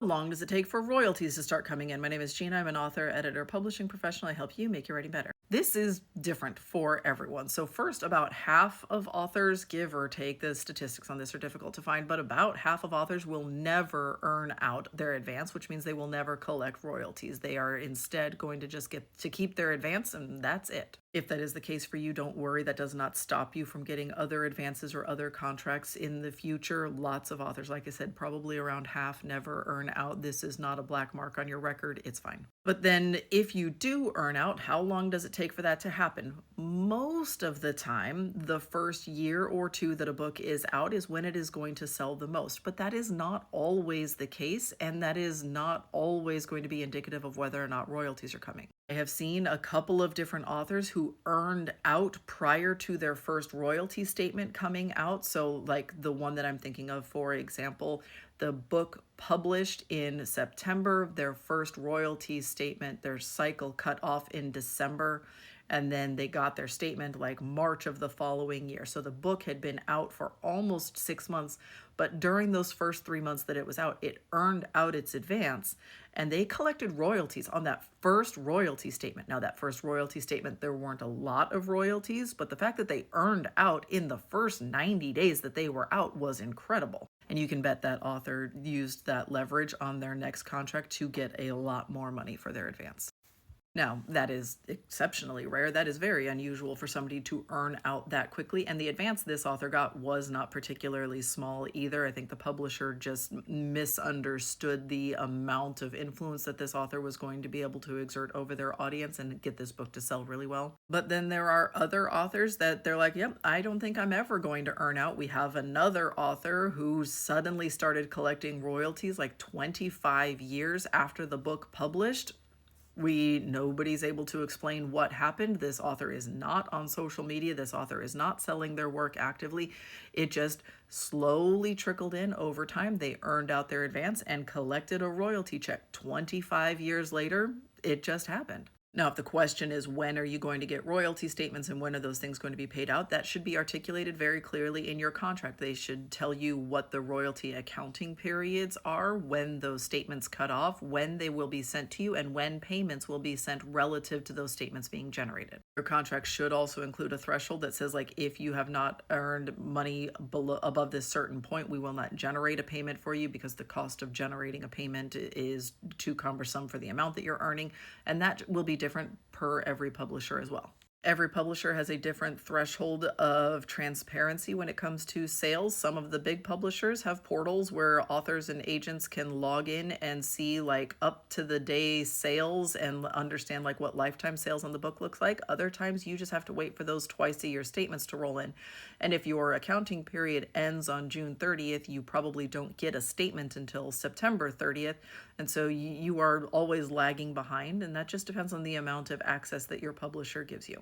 How long does it take for royalties to start coming in? My name is Gina. I'm an author, editor, publishing professional. I help you make your writing better. This is different for everyone. So first, about half of authors, give or take, the statistics on this are difficult to find, but about half of authors will never earn out their advance, which means they will never collect royalties. They are instead going to just get to keep their advance, and that's it. If that is the case for you, don't worry. That does not stop you from getting other advances or other contracts in the future. Lots of authors, like I said, probably around half never earn out. This is not a black mark on your record. It's fine. But then if you do earn out, how long does it take for that to happen? Most of the time, the first year or two that a book is out is when it is going to sell the most. But that is not always the case, and that is not always going to be indicative of whether or not royalties are coming. I have seen a couple of different authors who earned out prior to their first royalty statement coming out. So, like the one that I'm thinking of, for example, the book published in September, their first royalty statement, their cycle cut off in December, and then they got their statement like March of the following year. So the book had been out for almost 6 months, but during those first 3 months that it was out, it earned out its advance, and they collected royalties on that first royalty statement. Now, that first royalty statement, there weren't a lot of royalties, but the fact that they earned out in the first 90 days that they were out was incredible. And you can bet that author used that leverage on their next contract to get a lot more money for their advance. Now, that is exceptionally rare. That is very unusual for somebody to earn out that quickly. And the advance this author got was not particularly small either. I think the publisher just misunderstood the amount of influence that this author was going to be able to exert over their audience and get this book to sell really well. But then there are other authors that they're like, yep, I don't think I'm ever going to earn out. We have another author who suddenly started collecting royalties like 25 years after the book published. Nobody's able to explain what happened. This author is not on social media. This author is not selling their work actively. It just slowly trickled in over time. They earned out their advance and collected a royalty check. 25 years later, it just happened. Now, if the question is when are you going to get royalty statements and when are those things going to be paid out, that should be articulated very clearly in your contract. They should tell you what the royalty accounting periods are, when those statements cut off, when they will be sent to you, and when payments will be sent relative to those statements being generated. Your contract should also include a threshold that says, like, if you have not earned money above this certain point, we will not generate a payment for you because the cost of generating a payment is too cumbersome for the amount that you're earning, and that will be different per every publisher as well. Every publisher has a different threshold of transparency when it comes to sales. Some of the big publishers have portals where authors and agents can log in and see like up to the day sales and understand like what lifetime sales on the book looks like. Other times you just have to wait for those twice a year statements to roll in. And if your accounting period ends on June 30th, you probably don't get a statement until September 30th. And so you are always lagging behind, and that just depends on the amount of access that your publisher gives you.